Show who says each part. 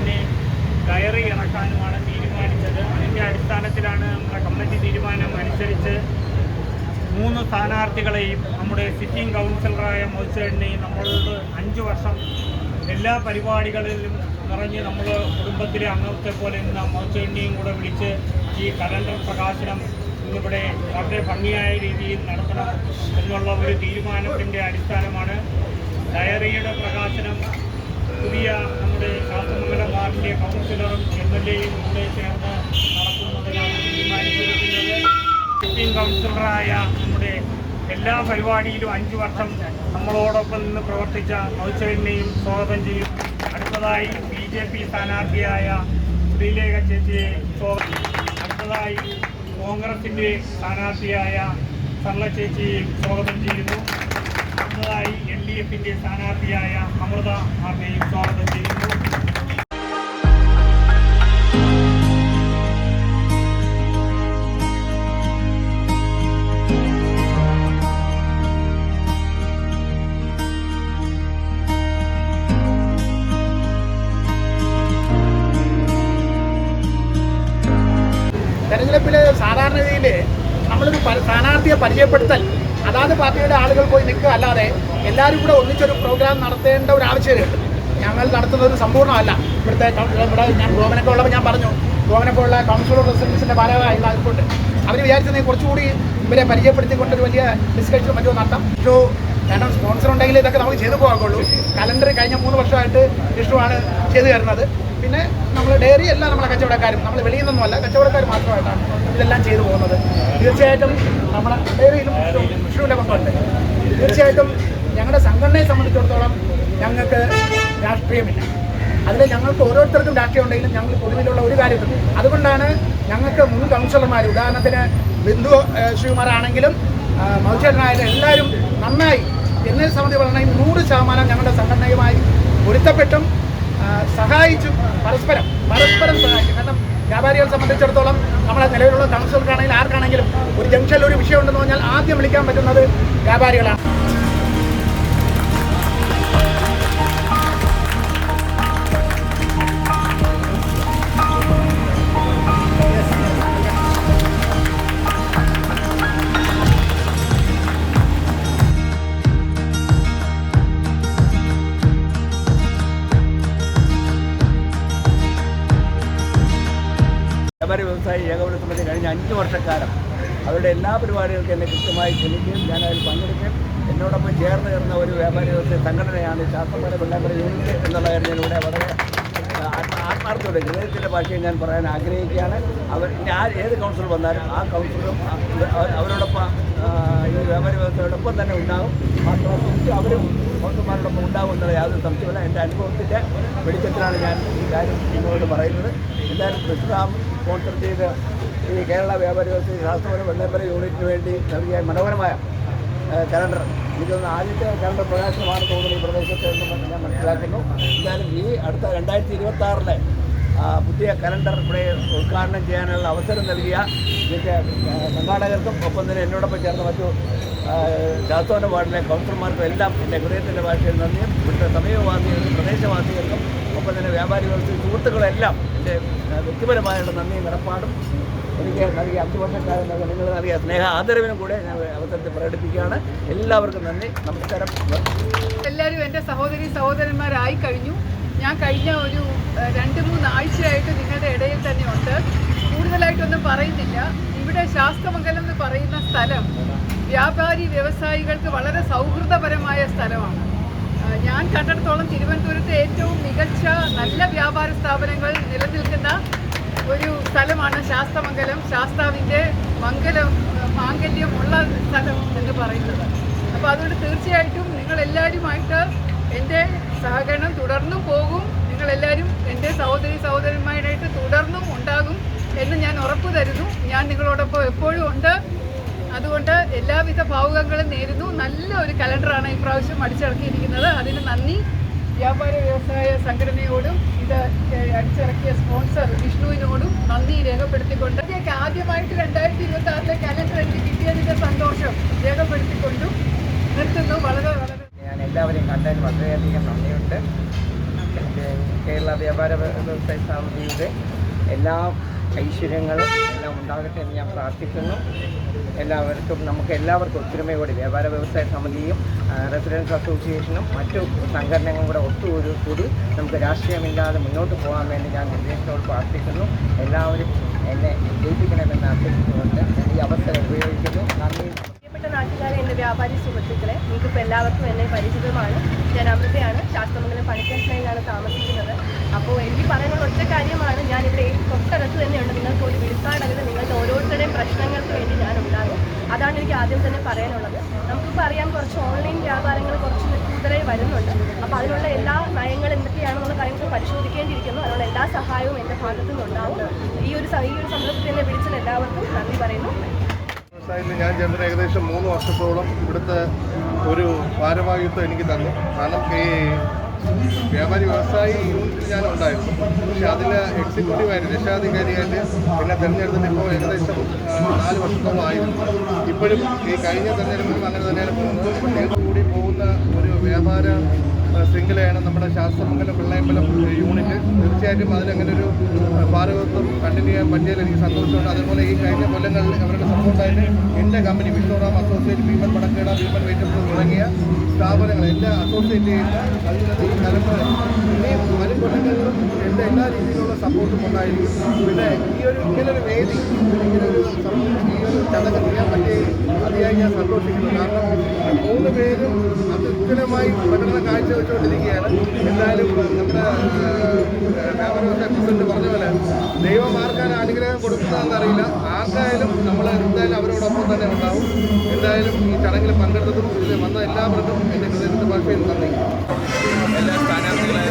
Speaker 1: തന്നെ ഡയറി ഇറക്കാനുമാണ് തീരുമാനിച്ചത്. അതിൻ്റെ അടിസ്ഥാനത്തിലാണ് നമ്മുടെ കമ്മിറ്റി തീരുമാനം അനുസരിച്ച് 3 സ്ഥാനാർത്ഥികളെയും നമ്മുടെ സിറ്റിംഗ് കൗൺസിലറായ മോച്ചേടിനെയും നമ്മളോട് 5 വർഷം എല്ലാ പരിപാടികളിലും നിറഞ്ഞ് നമ്മൾ കുടുംബത്തിലെ അംഗത്തെ പോലെ ഇന്ന് മോച്ചേടിനെയും കൂടെ വിളിച്ച് ഈ കലണ്ടർ പ്രകാശനം ഇന്നിവിടെ വളരെ ഭംഗിയായ രീതിയിൽ നടത്തണം എന്നുള്ള ഒരു തീരുമാനത്തിൻ്റെ അടിസ്ഥാനമാണ് ഡയറിയുടെ പ്രകാശനം പുതിയ നമ്മുടെ ശാസ്ത്രമംഗലം വാർഡിലെ കൗൺസിലറും MLAയും കൂടെ ചേർന്ന് നടത്തുന്നതിനാണ് തീരുമാനിച്ചിരിക്കുന്നത്. സിറ്റിംഗ് കൗൺസിലറായ നമ്മുടെ എല്ലാ പരിപാടിയിലും 5 വർഷം നമ്മളോടൊപ്പം നിന്ന് പ്രവർത്തിച്ച മോച്ചേടിനെയും സ്വാഗതം ചെയ്യും. അടുത്തതായി BJP സ്ഥാനാർത്ഥിയായ ശ്രീലേഖ ചേച്ചിയെ സ്വാഗതം. അടുത്തതായി കോൺഗ്രസിൻ്റെ സ്ഥാനാർത്ഥിയായ സർല ചേച്ചിയെ സ്വാഗതം ചെയ്യുന്നു. അടുത്തതായി LDFിൻ്റെ സ്ഥാനാർത്ഥിയായ അമൃത ആർനെയും സ്വാഗതം ചെയ്യുന്നു.
Speaker 2: തെരഞ്ഞെടുപ്പിൽ സാധാരണ രീതിയിൽ നമ്മളൊരു സ്ഥാനാർത്ഥിയെ പരിചയപ്പെടുത്തൽ അതാത് പാർട്ടിയുടെ ആളുകൾ പോയി നിൽക്കുക അല്ലാതെ എല്ലാവരും കൂടെ ഒന്നിച്ചൊരു പ്രോഗ്രാം നടത്തേണ്ട ഒരു ആവശ്യകതയുണ്ട്. ഞങ്ങൾ നടത്തുന്ന ഒരു സമ്പൂർണ്ണമല്ല. ഇവിടെ ഞാൻ ഗോവനൊക്കെ ഉള്ളപ്പോൾ ഞാൻ പറഞ്ഞു, ഗോവനൊക്കെ ഉള്ള കൗൺസിലർ റെസിഡൻസിൻ്റെ ഭാരവാഹികളായിക്കൊണ്ട് അവർ വിചാരിച്ചത് കുറച്ചുകൂടി ഇവരെ പരിചയപ്പെടുത്തിക്കൊണ്ടൊരു വലിയ ഡിസ്കഷനും മറ്റോ നടത്താം. കാരണം സ്പോൺസർ ഉണ്ടെങ്കിൽ ഇതൊക്കെ നമുക്ക് ചെയ്തു പോകാറുള്ളൂ. കലണ്ടർ കഴിഞ്ഞ 3 വർഷമായിട്ട് ഇഷ്ടമാണ് ചെയ്തു തരുന്നത്. പിന്നെ നമ്മൾ ഡയറി എല്ലാം നമ്മളെ കച്ചവടക്കാരും, നമ്മൾ വെളിയിൽ നിന്നുമല്ല, കച്ചവടക്കാർ മാത്രമായിട്ടാണ് ഇതെല്ലാം ചെയ്തു പോകുന്നത്. തീർച്ചയായിട്ടും നമ്മുടെ ഡയറിയിലും വിഷ്ണുവിൻ്റെ പങ്കുണ്ട്. തീർച്ചയായിട്ടും ഞങ്ങളുടെ സംഘടനയെ സംബന്ധിച്ചിടത്തോളം ഞങ്ങൾക്ക് രാഷ്ട്രീയമില്ല. അതിൽ ഞങ്ങൾക്ക് ഓരോരുത്തർക്കും രാഷ്ട്രീയം ഉണ്ടെങ്കിലും ഞങ്ങൾ പൊതുവിലുള്ള ഒരു കാര്യത്തിൽ അതുകൊണ്ടാണ് ഞങ്ങൾക്ക് മുൻ കൗൺസിലർമാർ, ഉദാഹരണത്തിന് ബിന്ദു ശ്രീകുമാറാണെങ്കിലും മൗചേട്ടനായാലും എല്ലാവരും നന്നായി എന്നെ സംബന്ധിച്ച് പറഞ്ഞാൽ 100% ഞങ്ങളുടെ സംഘടനയുമായി പൊരുത്തപ്പെട്ടും സഹായിച്ചും പരസ്പരം സഹായിക്കും. കാരണം വ്യാപാരികളെ സംബന്ധിച്ചിടത്തോളം നമ്മളെ നിലവിലുള്ള കൗൺസിലർക്കാണെങ്കിലും ആർക്കാണെങ്കിലും ഒരു ജംഗ്ഷനിൽ ഒരു വിഷയം ഉണ്ടെന്ന് പറഞ്ഞാൽ ആദ്യം വിളിക്കാൻ പറ്റുന്നത് വ്യാപാരികളാണ്.
Speaker 3: വ്യാപാരി വ്യവസായി ഏകോപന സമിതി കഴിഞ്ഞ 5 വർഷക്കാലം അവരുടെ എല്ലാ പരിപാടികൾക്കും എന്നെ കൃത്യമായി ക്ഷണിക്കുകയും ഞാനതിൽ പങ്കെടുക്കുകയും എന്നോടൊപ്പം ചേർന്ന് ഒരു വ്യാപാരി വ്യവസായ സംഘടനയാണ് ശാസ്ത്രപര വെള്ളാമ്പര യൂണിറ്റ് എന്നുള്ള കാര്യം ഞാനിവിടെ വളരെ ആത്മാർത്ഥത്തോടെ ഹൃദയത്തിൻ്റെ ഭാഷയിൽ ഞാൻ പറയാൻ ആഗ്രഹിക്കുകയാണ്. ഏത് കൗൺസിലർ വന്നാലും ആ കൗൺസിലറും അവരോടൊപ്പം ഈ വ്യാപാരി വ്യവസായോടൊപ്പം തന്നെ ഉണ്ടാകും. മാത്രമല്ല അവരും കൗൺസിലർമാരോടൊപ്പം ഉണ്ടാകും എന്നുള്ള യാതൊരു സംശയമില്ല. എൻ്റെ അനുഭവത്തിൻ്റെ വെളിച്ചത്തിലാണ് ഞാൻ ഈ കാര്യം നിങ്ങളോട് പറയുന്നത്. എന്തായാലും കൃഷ്ണറാം സ്പോൺസർ ചെയ്ത് ഈ കേരള വ്യാപാരി വ്യവസായ ശാസ്ത്രപര വെള്ളാമ്പര യൂണിറ്റിന് വേണ്ടി നൽകിയ മനോഹരമായ കലണ്ടർ എനിക്കൊന്ന് ആദ്യത്തെ കലണ്ടർ പ്രകാശനമാണ് തോന്നുന്നത് ഈ പ്രദേശത്ത് എന്ന് ഞാൻ മനസ്സിലാക്കുന്നു. എന്തായാലും ഈ അടുത്ത 2026 പുതിയ കലണ്ടർ ഇവിടെ ഉദ്ഘാടനം ചെയ്യാനുള്ള അവസരം നൽകിയ ഇതിൻ്റെ സംഘാടകർക്കും ഒപ്പം തന്നെ എന്നോടൊപ്പം ചേർന്ന മറ്റു ശാസ്ത്രവന വാർഡിലെ കൗൺസിലർമാർക്കും എല്ലാം എൻ്റെ ഹൃദയത്തിൻ്റെ ഭാഷയിൽ നന്ദിയും ഇവിടുത്തെ സമയവാസികൾക്കും പ്രദേശവാസികൾക്കും ഒപ്പം തന്നെ വ്യാപാരി വ്യവസായ സുഹൃത്തുക്കളെല്ലാം എൻ്റെ വ്യക്തിപരമായുള്ള നന്ദിയും കടപ്പാടും എനിക്ക് നൽകിയ 5 വർഷക്കാലം നിങ്ങൾ നൽകിയ സ്നേഹ ആദരവിനും കൂടെ ഞാൻ അവസരത്തിൽ പ്രകടിപ്പിക്കുകയാണ്. എല്ലാവർക്കും നന്ദി, നമസ്കാരം.
Speaker 4: എല്ലാവരും എൻ്റെ സഹോദരന്മാരായി കഴിഞ്ഞു. ഞാൻ കഴിഞ്ഞ ഒരു 2-3 ആഴ്ചയായിട്ട് നിങ്ങളുടെ ഇടയിൽ തന്നെ ഉണ്ട്. കൂടുതലായിട്ടൊന്നും പറയുന്നില്ല. ഇവിടെ ശാസ്ത്രമംഗലം എന്ന് പറയുന്ന സ്ഥലം വ്യാപാരി വ്യവസായികൾക്ക് വളരെ സൗഹൃദപരമായ സ്ഥലമാണ്. ഞാൻ കണ്ടിടത്തോളം തിരുവനന്തപുരത്തെ ഏറ്റവും മികച്ച നല്ല വ്യാപാര സ്ഥാപനങ്ങൾ നിലനിൽക്കുന്ന ഒരു സ്ഥലമാണ് ശാസ്ത്രമംഗലം. ശാസ്താവിൻ്റെ മാംഗല്യമുള്ള സ്ഥലം എന്ന് പറയുന്നത്. അപ്പോൾ അതുകൊണ്ട് തീർച്ചയായിട്ടും നിങ്ങളെല്ലാവരുമായിട്ട് എൻ്റെ സഹകരണം തുടർന്നും പോകും. നിങ്ങളെല്ലാവരും എൻ്റെ സഹോദരന്മാരായിട്ട് തുടർന്നും ഉണ്ടാകും എന്ന് ഞാൻ ഉറപ്പു തരുന്നു. ഞാൻ നിങ്ങളോടൊപ്പം എപ്പോഴും ഉണ്ട്. അതുകൊണ്ട് എല്ലാവിധ ഭാവുകങ്ങളും നേരുന്നു. നല്ല ഒരു കലണ്ടറാണ് ഇപ്രാവശ്യം അടിച്ചിറക്കിയിരിക്കുന്നത്. അതിന് നന്ദി വ്യാപാര വ്യവസായ സംഘടനയോടും ഇത് അടിച്ചിറക്കിയ സ്പോൺസർ വിഷ്ണുവിനോടും നന്ദി രേഖപ്പെടുത്തിക്കൊണ്ട് ആദ്യമായിട്ട് 2026 കലണ്ടർ എനിക്ക് കിട്ടിയതിൻ്റെ സന്തോഷം രേഖപ്പെടുത്തിക്കൊണ്ടും നിർത്തുന്നു. വളരെ
Speaker 3: ഞാൻ എല്ലാവരെയും കണ്ടതിന് വളരെയധികം നന്ദിയുണ്ട്. എൻ്റെ കേരള വ്യാപാര വ്യവസായ സമിതിയുടെ എല്ലാ ഐശ്വര്യങ്ങളും എല്ലാം ഉണ്ടാകട്ടെ എന്ന് ഞാൻ പ്രാർത്ഥിക്കുന്നു. നമുക്ക് എല്ലാവർക്കും ഒത്തൊരുമയോടെ വ്യാപാര വ്യവസായ സമിതിയും റെസിഡൻസ് അസോസിയേഷനും മറ്റു സംഘടനകളും കൂടെ ഒത്തുകൂടി നമുക്ക് രാഷ്ട്രീയമില്ലാതെ മുന്നോട്ട് പോകാൻ വേണ്ടി ഞാൻ നിർദ്ദേശത്തോട് പ്രാർത്ഥിക്കുന്നു. എല്ലാവരും എന്നെ ജയിപ്പിക്കണമെന്ന് അഭ്യർത്ഥിച്ചുകൊണ്ട് ഈ അവസരം ഉപയോഗിക്കുന്നു. നന്ദി.
Speaker 5: പ്രിയപ്പെട്ട നാട്ടുകാരെ, എൻ്റെ വ്യാപാരി സുഹൃത്തുക്കളെ, നിങ്ങൾക്കിപ്പോൾ എല്ലാവർക്കും എന്നെ പരിചിതമാണ്. ഞാൻ അമൃതയാണ്, ശാസ്ത്രമംഗലം പണിക്കൻസായിലാണ് താമസിക്കുന്നത്. അപ്പോൾ എനിക്ക് പറയാനുള്ള ഒറ്റ കാര്യമാണ്, ഞാനിവിടെ തൊട്ടടുത്ത് തന്നെയുണ്ട്. നിങ്ങൾക്ക് ഒരു വിളിപ്പാടകത്ത് നിങ്ങളുടെ ഓരോരുത്തരുടെയും പ്രശ്നങ്ങൾക്ക് വേണ്ടി ഞാൻ ഉണ്ടാകും. അതാണ് എനിക്ക് ആദ്യം തന്നെ പറയാനുള്ളത്. നമുക്കിപ്പോൾ അറിയാം, കുറച്ച് ഓൺലൈൻ വ്യാപാരങ്ങൾ കുറച്ച് കൂടുതലായി വരുന്നുണ്ട്. അപ്പോൾ അതിനുള്ള എല്ലാ നയങ്ങൾ എന്തൊക്കെയാണെന്നുള്ള കാര്യങ്ങൾ പരിശോധിക്കേണ്ടിയിരിക്കുന്നു. അതിനുള്ള എല്ലാ സഹായവും എൻ്റെ ഭാഗത്തു നിന്നുണ്ടാവും. ഈ ഒരു സന്ദർഭത്തിൽ എന്നെ വിളിച്ചത് എല്ലാവർക്കും നന്ദി പറയുന്നു.
Speaker 6: വ്യവസായത്തിൽ ഞാൻ ചേർന്ന് ഏകദേശം 3 വർഷത്തോളം ഇവിടുത്തെ ഒരു ഭാരവാഹിത്വം എനിക്ക് തന്നു. കാരണം ഈ വ്യാപാരി വ്യവസായി യൂണിറ്റിൽ ഞാൻ ഉണ്ടായിരുന്നു. പക്ഷെ അതിൽ എക്സിക്യൂട്ടീവായിട്ട് രക്ഷാധികാരിയായിട്ട് എന്നെ തിരഞ്ഞെടുത്തിട്ട് ഇപ്പോൾ ഏകദേശം 4 വർഷത്തോളം ആയിരുന്നു. ഇപ്പോഴും ഈ കഴിഞ്ഞ തിരഞ്ഞെടുപ്പിലും അങ്ങനെ തന്നെയാണ് പോകുന്നത്. കൂടി പോകുന്ന ഒരു വ്യാപാര ശൃംഖലയാണ് നമ്മുടെ ശാസ്ത്രമംഗലം വെള്ളയമ്പലം യൂണിറ്റ്. തീർച്ചയായിട്ടും അതിനങ്ങനെ ഒരു ഭാരവത്വം കണ്ടിന്യൂ ചെയ്യാൻ പറ്റിയാൽ എനിക്ക് സന്തോഷമുണ്ട്. അതുപോലെ ഈ കഴിഞ്ഞ കൊല്ലങ്ങളിൽ അവരുടെ സപ്പോർട്ടായിട്ട് എൻ്റെ കമ്പനി വിഷ്ണുറാം അസോസിയേറ്റ്, ഭീമൻ പടക്കേട, ഭീമൻ വെയിറ്റബിൾ തുടങ്ങിയ സ്ഥാപനങ്ങൾ എല്ലാം അസോസിയേറ്റ് ചെയ്യുന്ന അതിനകത്ത് ഈ തലമുറ ഇനിയും വരും കൊല്ലങ്ങളിലും എൻ്റെ എല്ലാ രീതിയിലുള്ള സപ്പോർട്ടും ഉണ്ടായിരിക്കും. പിന്നെ ഇങ്ങനൊരു വേദി, ഇങ്ങനൊരു ചടങ്ങ് ചെയ്യാൻ പറ്റി അതിയായി ഞാൻ സന്തോഷിക്കുന്നു. കാരണം 3 പേരും അത്യുത്തരമായി പ്രകടനം കാഴ്ചവെച്ചുകൊണ്ടിരിക്കുകയാണ്. എന്തായാലും നമ്മുടെ വ്യാപാര വ്യവസായ പ്രസിഡന്റ് പറഞ്ഞ പോലെ ദൈവം ആർക്കാണ് അനുഗ്രഹം കൊടുക്കുന്നതെന്നറിയില്ല. ആർക്കായാലും നമ്മൾ എന്തായാലും അവരോടൊപ്പം തന്നെ ഉണ്ടാവും. എന്തായാലും ഈ ചടങ്ങിൽ പങ്കെടുത്തതും ഇതിൽ വന്ന എല്ലാവർക്കും എൻ്റെ ഹൃദയത്തിൻ്റെ ഭാഷയിൽ നന്ദി.
Speaker 3: എല്ലാ സ്ഥാനാർത്ഥികളെ